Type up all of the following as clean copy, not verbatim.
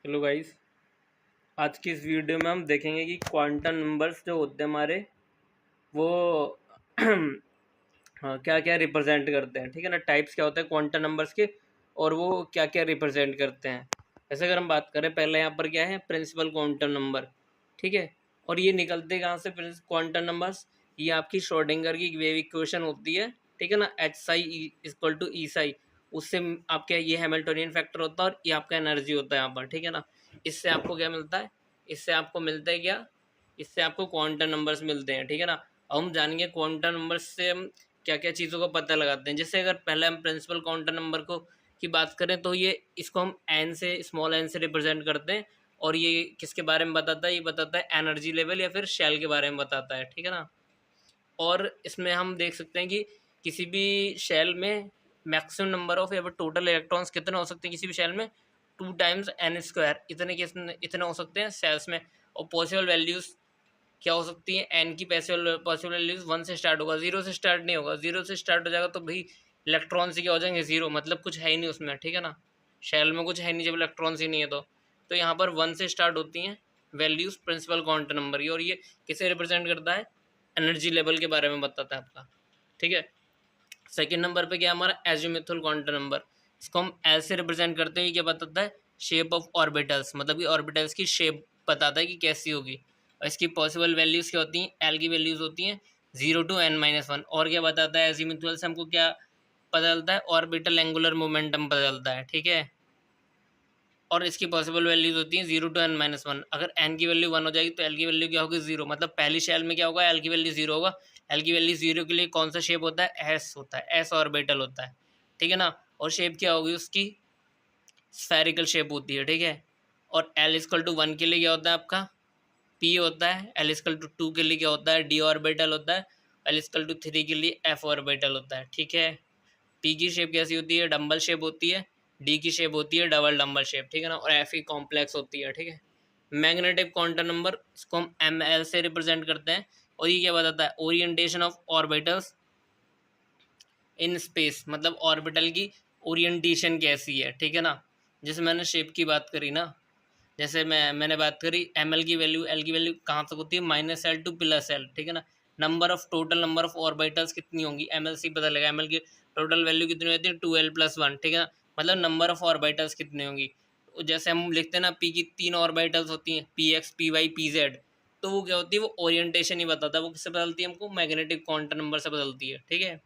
Hello guys. आज की इस वीडियो में हम देखेंगे कि क्वांटम नंबर्स जो होते हैं हमारे वो हाँ, क्या क्या रिप्रेजेंट करते हैं। ठीक है ना, टाइप्स क्या होते हैं क्वांटम नंबर्स के और वो क्या क्या रिप्रेजेंट करते हैं। ऐसे अगर हम बात करें, पहले यहाँ पर क्या है, प्रिंसिपल क्वांटम नंबर। ठीक है, और ये निकलते कहाँ से क्वांटम नंबर्स? ये आपकी श्रोडिंगर की वेव इक्वेशन होती है। ठीक है ना, एच साई इक्वल टू ई साई, उससे आपके ये हैमिल्टोनियन फैक्टर होता है और ये आपका एनर्जी होता है यहाँ पर। ठीक है ना, इससे आपको क्या मिलता है? इससे आपको मिलता है क्या? इससे आपको क्वांटम नंबर्स मिलते हैं। ठीक है ना, अब हम जानेंगे क्वांटम नंबर्स से हम क्या क्या चीज़ों का पता लगाते हैं। जैसे अगर पहले हम प्रिंसिपल क्वांटम नंबर को की बात करें तो ये इसको हम एन से, स्मॉल एन से रिप्रेजेंट करते हैं। और ये किसके बारे में बताता है? ये बताता है एनर्जी लेवल या फिर शेल के बारे में बताता है। ठीक है ना, और इसमें हम देख सकते हैं कि किसी भी शेल में मैक्सिमम नंबर ऑफ या फिर टोटल इलेक्ट्रॉन्स कितने हो सकते हैं किसी भी शेल में? 2 टाइम्स n स्क्वायर, इतने हो सकते हैं सेल्स में। और पॉसिबल वैल्यूज़ क्या हो सकती है? एन की पॉसिबल वैल्यूज़ 1 से स्टार्ट होगा, 0 से स्टार्ट नहीं होगा। 0 से स्टार्ट हो जाएगा तो भाई इलेक्ट्रॉन से क्या हो जाएंगे? 0, मतलब कुछ है ही नहीं उसमें। ठीक है ना, शेल में कुछ है नहीं जब इलेक्ट्रॉन्स ही नहीं है तो यहाँ पर 1 से स्टार्ट होती हैं वैल्यूज़ प्रिंसिपल क्वांटम नंबर की। और ये किसे रिप्रेजेंट करता है? एनर्जी लेवल के बारे में बताता है आपका। ठीक है, सेकेंड नंबर पे क्या है हमारा? Azimuthal quantum number. इसको हम एल से रिप्रेजेंट करते हैं। ये क्या बताता है? शेप ऑफ ऑर्बिटल्स, मतलब कि ऑर्बिटल्स की शेप बताता है कि कैसी होगी। और इसकी पॉसिबल वैल्यूज़ क्या होती हैं? एल की वैल्यूज़ होती हैं 0 to n-1। और क्या बताता है? एजिमुथल से हमको क्या पता चलता है? ऑर्बिटल एंगुलर मोमेंटम पता चलता है। ठीक है, और इसकी पॉसिबल वैल्यूज होती हैं 0 to n-1। अगर n की वैल्यू 1 हो जाएगी तो l की वैल्यू क्या होगी? 0। मतलब पहली शेल में क्या होगा? l की वैल्यू 0 होगा। l की वैल्यू 0 के लिए कौन सा शेप होता है? s होता है, s ऑर्बिटल होता है। ठीक है ना, और शेप क्या होगी उसकी? स्फेरिकल शेप होती है। ठीक है, और l इक्वल टू 1 के लिए क्या होता है आपका? p होता है। l इक्वल टू 2 के लिए क्या होता है? d ऑर्बिटल होता है। l इक्वल टू 3 के लिए f ऑर्बिटल होता है। ठीक है, पी की शेप कैसी होती है? डम्बल शेप होती है। डी की शेप होती है डबल डम्बल शेप। ठीक है ना, और एफ की कॉम्प्लेक्स होती है। ठीक है, मैग्नेटिक क्वांटम नंबर, इसको हम एम एल से रिप्रेजेंट करते हैं। और ये क्या बताता है? Orientation of orbitals in space, मतलब ऑर्बिटल की ओरिएंटेशन कैसी है। ठीक है ना, जैसे मैंने शेप की बात करी ना, जैसे मैंने बात करी एल की वैल्यू कहाँ तक होती है? -L to +L। ठीक है ना, टोटल नंबर ऑफ ऑर्बिटल्स कितनी होंगी? एम एल से पता लगा। एम एल की टोटल वैल्यू कितनी होती है? 2l+1। ठीक है ना, मतलब नंबर ऑफ ऑर्बिटल्स कितनी होंगी? जैसे हम लिखते हैं ना, पी की 3 ऑर्बिटल्स होती हैं, P X, P Y, P Z. तो वो क्या होती है? वो ओरिएंटेशन ही बताता है। वो किससे बदलती है? हमको मैग्नेटिक क्वांटम नंबर से बदलती है। ठीक है,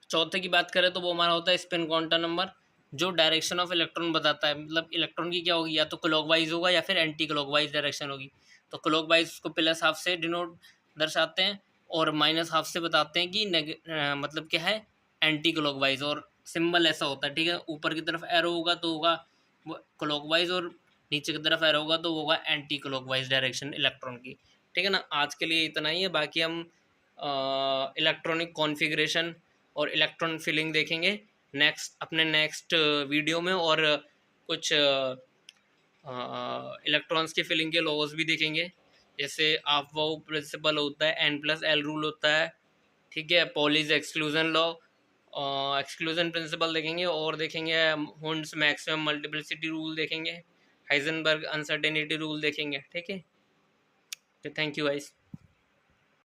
चौथे की बात करें तो वो हमारा होता है स्पिन क्वांटम नंबर, जो डायरेक्शन ऑफ इलेक्ट्रॉन बताता है। मतलब इलेक्ट्रॉन की क्या होगी? या तो क्लॉकवाइज होगा या फिर एंटी क्लॉकवाइज डायरेक्शन होगी। तो क्लॉकवाइज उसको प्लस हाफ से डिनोट दर्शाते हैं, और माइनस हाफ से बताते हैं कि मतलब क्या है? Anti clockwise. और सिंबल ऐसा होता है। ठीक है, ऊपर की तरफ एरो होगा तो होगा वो क्लॉकवाइज, और नीचे की तरफ एरो होगा तो होगा एंटी क्लॉकवाइज डायरेक्शन इलेक्ट्रॉन की। ठीक है ना, आज के लिए इतना ही है। बाकी हम इलेक्ट्रॉनिक कॉन्फ़िगरेशन और इलेक्ट्रॉन फिलिंग देखेंगे अपने नेक्स्ट वीडियो में। और कुछ इलेक्ट्रॉन्स की फिलिंग के लॉज भी देखेंगे। जैसे आप वो प्रिंसिपल होता है, n+l रूल होता है। ठीक है, Pauli's exclusion law, exclusion principle देखेंगे, और देखेंगे हुंड्स मैक्सिमम मल्टीप्लिसिटी रूल देखेंगे, हाइजेनबर्ग अनसर्टेनिटी रूल देखेंगे। ठीक है, थैंक यू गाइस।